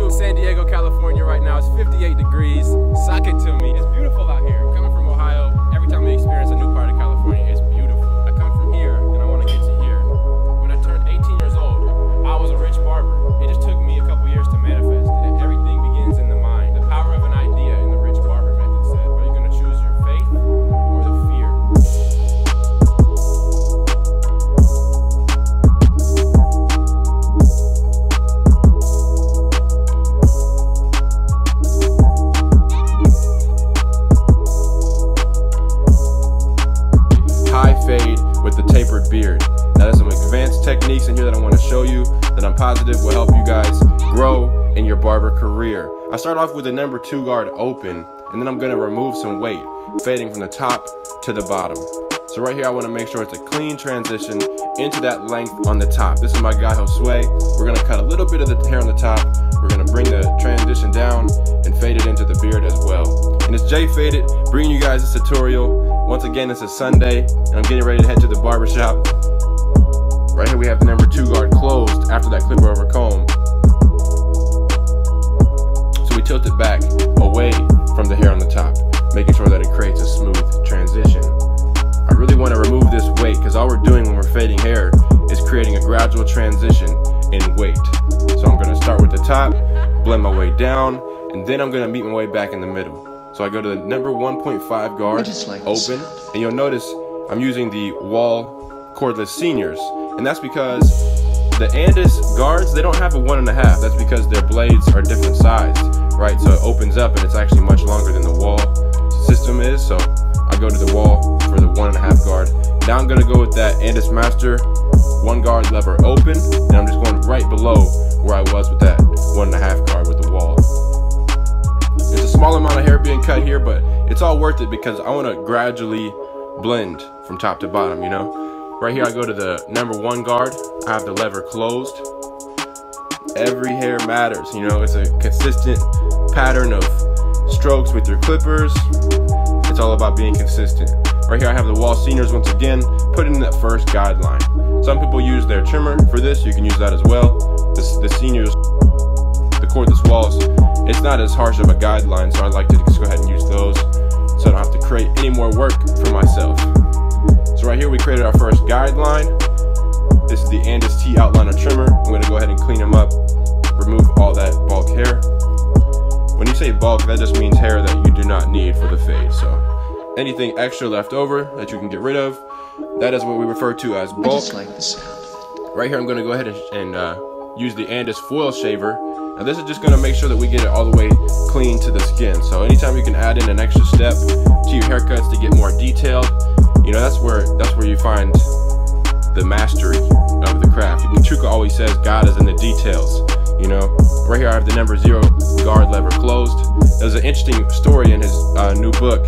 in San Diego, California right now. It's 58 degrees. Suck it to me. It's beautiful out here. Coming from Ohio, every time we experience a new part of California, it's beautiful. I come from here and I want to get to here. When I turned 18 years old, I was a rich barber. It just took me a couple years to manifest it. Everything begins in the mind. The power of an idea in the rich barber method said, are you going to choose your faith or the fear? Fade with the tapered beard. Now there's some advanced techniques in here that I want to show you that I'm positive will help you guys grow in your barber career. I start off with the number 2 guard open, and then I'm going to remove some weight, fading from the top to the bottom. So right here I want to make sure it's a clean transition into that length on the top. This is my guy Josue. We're going to cut a little bit of the hair on the top. We're going to bring the transition down and fade it into the beard as well. And it's Jfadeit bringing you guys this tutorial. Once again, it's a Sunday, and I'm getting ready to head to the barber shop. Right here we have the number 2 guard closed after that clipper over comb. So we tilt it back away from the hair on the top, making sure that it creates a smooth transition. I really want to remove this weight because all we're doing when we're fading hair is creating a gradual transition in weight. So I'm going to start with the top, blend my way down, and then I'm going to meet my way back in the middle. So I go to the number 1.5 guard, open, and you'll notice I'm using the wall cordless seniors. And that's because the Andis guards, they don't have a 1.5. That's because their blades are different sized, right? So it opens up and it's actually much longer than the wall system is. So I go to the wall for the 1.5 guard. Now I'm gonna go with that Andis Master 1 guard lever open, and I'm just going right below where I was with that 1.5 guard with the wall. There's a small amount of hair being cut here, but it's all worth it because I want to gradually blend from top to bottom, you know? Right here I go to the number 1 guard. I have the lever closed. Every hair matters, you know? It's a consistent pattern of strokes with your clippers. It's all about being consistent. Right here I have the wall seniors once again, put in that first guideline. Some people use their trimmer for this. You can use that as well. The seniors, the cordless walls, it's not as harsh of a guideline, so I like to just go ahead and use those so I don't have to create any more work for myself. So right here we created our first guideline. This is the Andis T outliner trimmer. I'm going to go ahead and clean them up, remove all that bulk hair. When you say bulk, that just means hair that you do not need for the fade. So anything extra left over that you can get rid of, that is what we refer to as bulk. I just like the sound of it. Right here I'm going to go ahead and use the Andis foil shaver. Now this is just going to make sure that we get it all the way clean to the skin. So anytime you can add in an extra step to your haircuts to get more detailed, you know, that's where you find the mastery of the craft. Chuka always says God is in the details, you know. Right here I have the number 0 guard lever closed. There's an interesting story in his new book,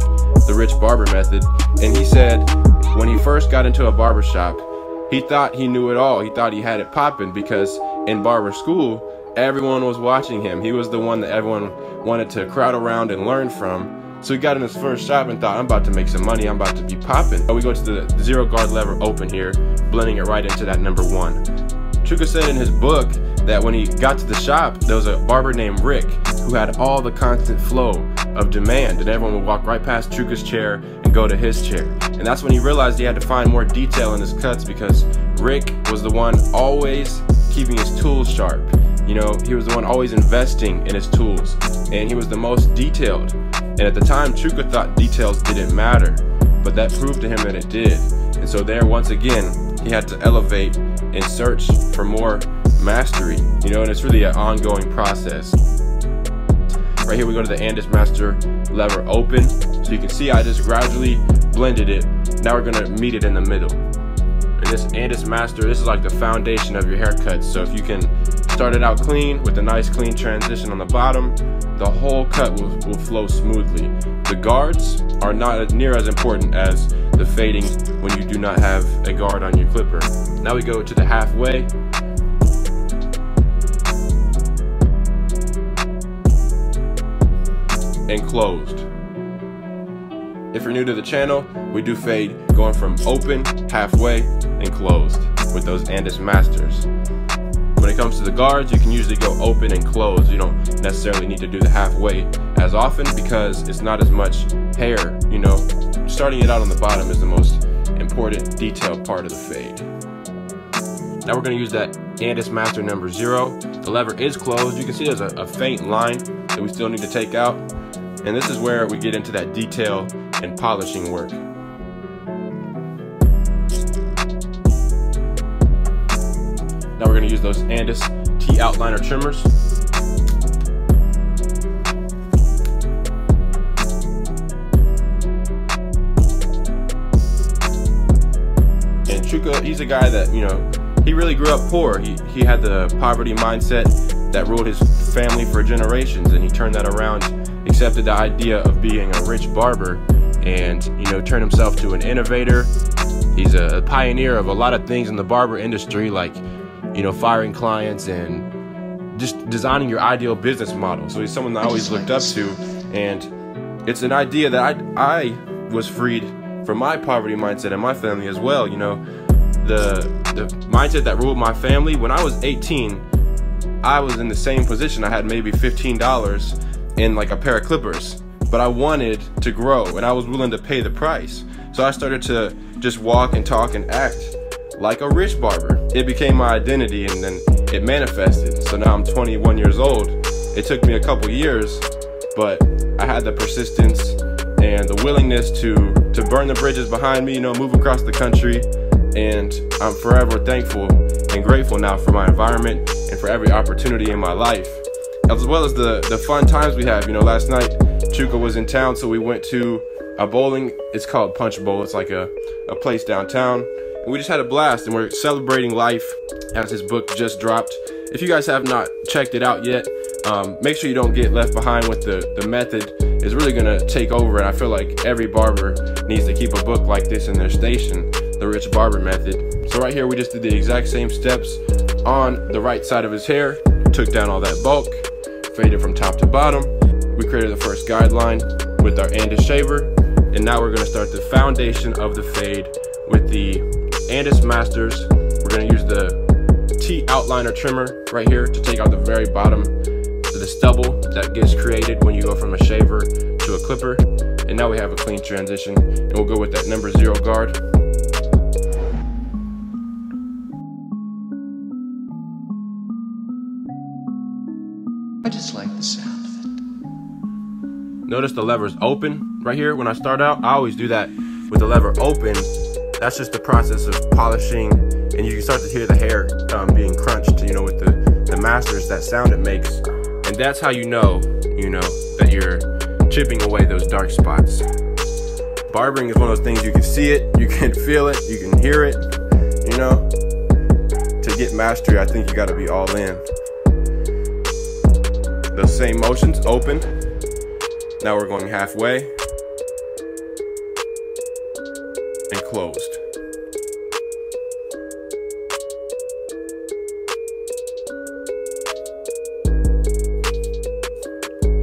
The Rich Barber Method, and he said when he first got into a barber shop, he thought he knew it all. He thought he had it popping because in barber school, everyone was watching him. He was the one that everyone wanted to crowd around and learn from. So he got in his first shop and thought, I'm about to make some money, I'm about to be popping. We go to the 0 guard lever open here, blending it right into that number 1. Chuka said in his book that when he got to the shop, there was a barber named Rick who had all the constant flow of demand, and everyone would walk right past Chuka's chair and go to his chair. And that's when he realized he had to find more detail in his cuts because Rick was the one always keeping his tools sharp. You know, he was the one always investing in his tools, and he was the most detailed. And at the time, Chuka thought details didn't matter, but that proved to him that it did. And so there, once again, he had to elevate and search for more mastery, you know, and it's really an ongoing process. Right here we go to the Andis Master lever open. So you can see I just gradually blended it. Now we're gonna meet it in the middle. And this Andis Master, this is like the foundation of your haircuts. So if you can start it out clean with a nice clean transition on the bottom, the whole cut will flow smoothly. The guards are not near as important as the fading when you do not have a guard on your clipper. Now we go to the halfway. And closed. If you're new to the channel, we do fade going from open, halfway, and closed with those Andis Masters. When it comes to the guards, you can usually go open and close. You don't necessarily need to do the halfway as often because it's not as much hair, you know. Starting it out on the bottom is the most important detailed part of the fade. Now we're going to use that Andis master number 0. The lever is closed. You can see there's a faint line that we still need to take out. And this is where we get into that detail and polishing work. Now we're going to use those Andis T outliner trimmers. And Chuka, he's a guy that, you know, he really grew up poor. He had the poverty mindset that ruled his family for generations, and he turned that around, accepted the idea of being a rich barber, and, you know, turned himself to an innovator. He's a pioneer of a lot of things in the barber industry, like, you know, firing clients and just designing your ideal business model. So he's someone that I always looked up to, and it's an idea that I was freed from my poverty mindset and my family as well. You know, the mindset that ruled my family, when I was 18, I was in the same position. I had maybe $15 in like a pair of clippers, but I wanted to grow and I was willing to pay the price. So I started to just walk and talk and act like a rich barber. It became my identity, and then it manifested. So now I'm 21 years old. It took me a couple years, but I had the persistence and the willingness to burn the bridges behind me, you know, move across the country. And I'm forever thankful and grateful now for my environment and for every opportunity in my life, as well as the fun times we have. You know, last night Chuka was in town, so we went to a bowling. It's called Punch Bowl. It's like a place downtown. And we just had a blast, and we're celebrating life as his book just dropped. If you guys have not checked it out yet, make sure you don't get left behind with the method. It's really gonna take over, and I feel like every barber needs to keep a book like this in their station, the Rich Barber Method. So right here, we just did the exact same steps on the right side of his hair, took down all that bulk, faded from top to bottom. We created the first guideline with our Andis shaver, and now we're gonna start the foundation of the fade with the Andis Masters. We're going to use the T outliner trimmer right here to take out the very bottom, the stubble that gets created when you go from a shaver to a clipper. And now we have a clean transition, and we'll go with that number 0 guard. I just like the sound of it. Notice the lever's open right here. When I start out, I always do that with the lever open. That's just the process of polishing, and you can start to hear the hair being crunched, you know, with the masters, that sound it makes. And that's how you know that you're chipping away those dark spots. Barbering is one of those things, you can see it, you can feel it, you can hear it, you know. To get mastery, I think you gotta be all in. Those same motions, open. Now we're going halfway. And closed.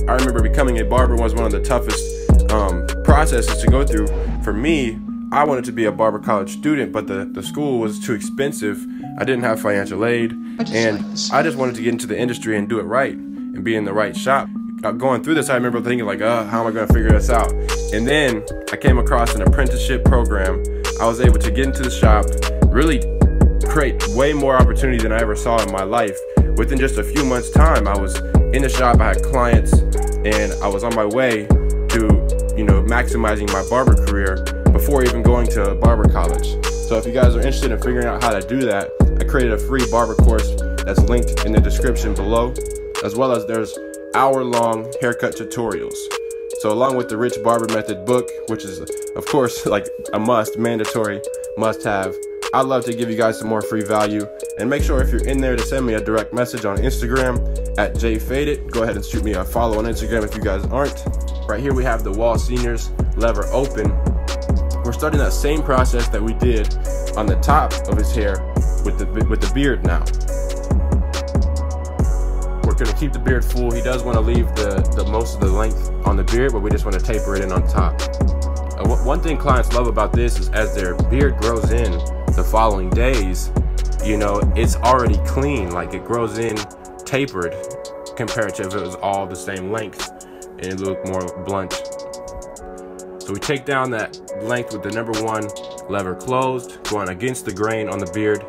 I remember becoming a barber was one of the toughest processes to go through. For me, I wanted to be a barber college student, but the school was too expensive. I didn't have financial aid, and I just wanted to get into the industry and do it right and be in the right shop. Going through this, I remember thinking like, how am I going to figure this out? And then I came across an apprenticeship program. I was able to get into the shop, really create way more opportunity than I ever saw in my life. Within just a few months' time, I was in the shop, I had clients, and I was on my way to, you know, maximizing my barber career before even going to barber college. So if you guys are interested in figuring out how to do that, I created a free barber course that's linked in the description below, as well as there's hour-long haircut tutorials. So along with the Rich Barber Method book, which is of course like a mandatory must-have, I'd love to give you guys some more free value. And make sure if you're in there to send me a direct message on Instagram at Jfadeit. Go ahead and shoot me a follow on Instagram if you guys aren't. Right here we have the Wall Seniors lever open. We're starting that same process that we did on the top of his hair with the beard now. We're going to keep the beard full. He does want to leave the most of the length on the beard, but we just want to taper it in on top. One thing clients love about this is as their beard grows in the following days, you know, it's already clean, like it grows in tapered, compared to if it was all the same length and it looked more blunt. So we take down that length with the number 1 lever closed, going against the grain on the beard.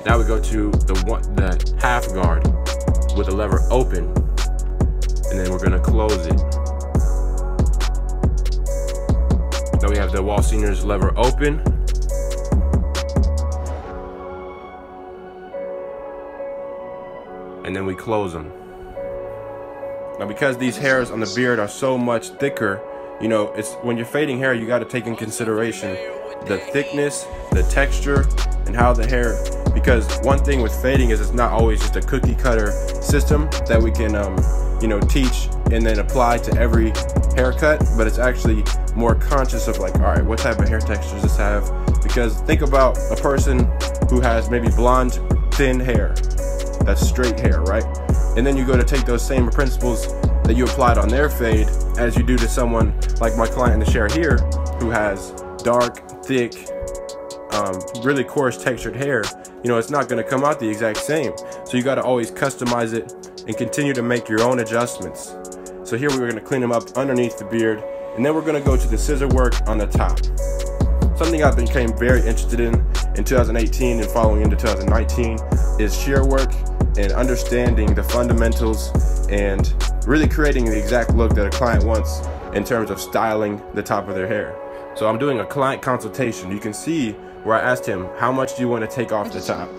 Now we go to the half guard with the lever open, and then we're gonna close it. Now we have the wall seniors lever open. And then we close them. Now because these hairs on the beard are so much thicker, you know, it's when you're fading hair, you got to take in consideration the thickness, the texture, and how the hair, because one thing with fading is it's not always just a cookie cutter system that we can you know, teach and then apply to every haircut, but it's actually more conscious of like, all right, what type of hair texture does this have? Because think about a person who has maybe blonde thin hair, that's straight hair, right? And then you go to take those same principles that you applied on their fade as you do to someone like my client in the share here, who has dark, thick, really coarse textured hair. You know, it's not going to come out the exact same. So you got to always customize it and continue to make your own adjustments. So here we're going to clean them up underneath the beard, and then we're going to go to the scissor work on the top. Something I became very interested in 2018 and following into 2019 is shear work and understanding the fundamentals and really creating the exact look that a client wants in terms of styling the top of their hair. So I'm doing a client consultation. You can see where I asked him, how much do you want to take off the top?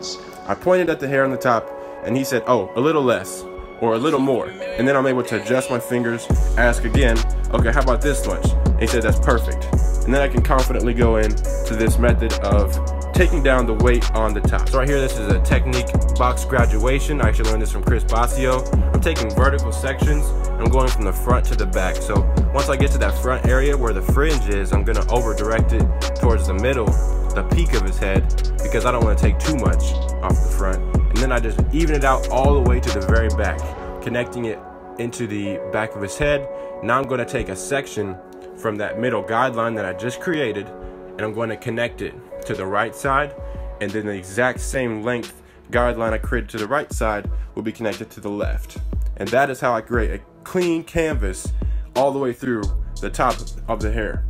I pointed at the hair on the top and he said, oh, a little less or a little more. And then I'm able to adjust my fingers, ask again, okay, how about this much? And he said, that's perfect. And then I can confidently go in to this method of taking down the weight on the top. So right here, this is a technique box graduation. I actually learned this from Chris Basio. I'm taking vertical sections. I'm going from the front to the back. So once I get to that front area where the fringe is, I'm gonna over direct it towards the middle, the peak of his head, because I don't wanna take too much off the front. And then I just even it out all the way to the very back, connecting it into the back of his head. Now I'm gonna take a section from that middle guideline that I just created, and I'm going to connect it to the right side, and then the exact same length guideline I created to the right side will be connected to the left. And that is how I create a clean canvas all the way through the top of the hair.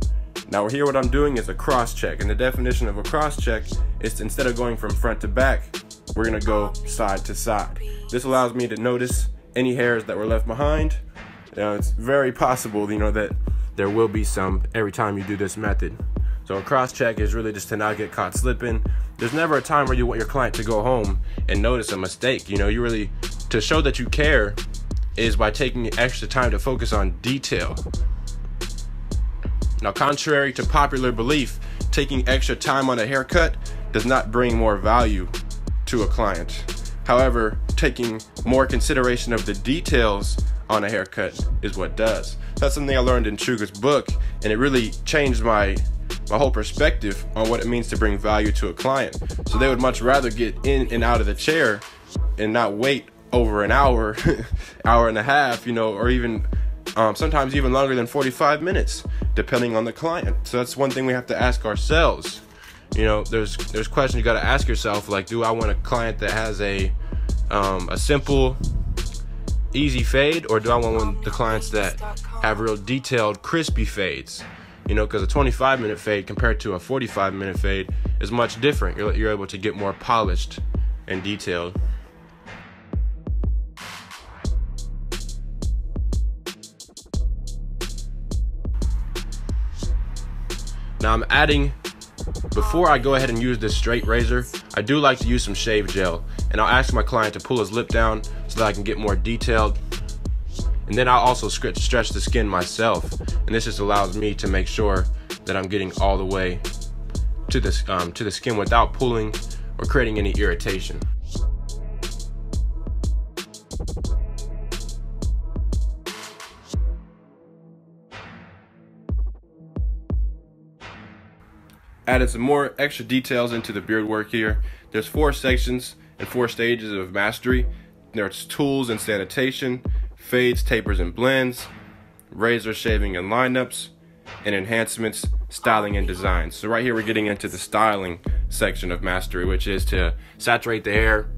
Now here what I'm doing is a cross check, and the definition of a cross check is instead of going from front to back, we're going to go side to side. This allows me to notice any hairs that were left behind. It's very possible, you know, that there will be some every time you do this method. So a cross check is really just to not get caught slipping. There's never a time where you want your client to go home and notice a mistake. You know, you really, to show that you care is by taking extra time to focus on detail. Now, contrary to popular belief, taking extra time on a haircut does not bring more value to a client. However, taking more consideration of the details on a haircut is what does. That's something I learned in Sugar's book, and it really changed my whole perspective on what it means to bring value to a client. So they would much rather get in and out of the chair and not wait over an hour, hour and a half, you know, or even sometimes even longer than 45 minutes, depending on the client. So that's one thing we have to ask ourselves. You know, there's questions you got to ask yourself, like, do I want a client that has a simple, easy fade, or do I want the clients that have real detailed, crispy fades? You know, because a 25-minute fade compared to a 45-minute fade is much different. You're able to get more polished and detailed. Now I'm adding, before I go ahead and use this straight razor, I do like to use some shave gel, and I'll ask my client to pull his lip down so that I can get more detailed. And then I'll also stretch the skin myself, and this just allows me to make sure that I'm getting all the way to the skin without pulling or creating any irritation. Added some more extra details into the beard work here. There's 4 sections and 4 stages of mastery. There's tools and sanitation, fades, tapers, and blends, razor shaving and lineups, and enhancements, styling, and design. So right here we're getting into the styling section of mastery, which is to saturate the hair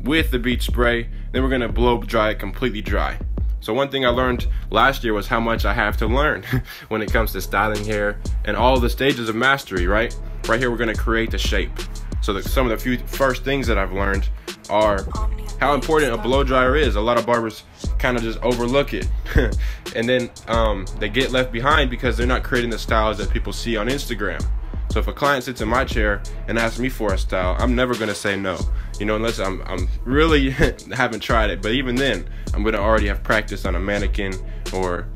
with the beach spray, Then we're gonna blow dry it completely dry. So one thing I learned last year was how much I have to learn when it comes to styling hair and all the stages of mastery, right? Right here, we're gonna create the shape. So some of the first things that I've learned are how important a blow dryer is. A lot of barbers kind of just overlook it. And then they get left behind because they're not creating the styles that people see on Instagram. So if a client sits in my chair and asks me for a style, I'm never gonna say no, you know, unless I'm really haven't tried it. But even then, I'm gonna already have practiced on a mannequin or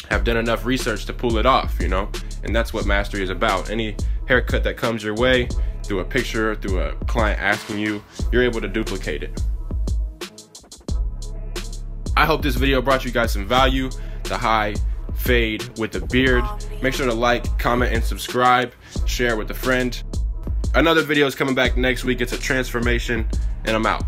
have done enough research to pull it off, you know. And that's what mastery is about. Any haircut that comes your way, through a picture, through a client asking you, you're able to duplicate it. I hope this video brought you guys some value. The high fade with the beard. Make sure to like, comment, and subscribe. Share with a friend. Another video is coming back next week. It's a transformation, and I'm out.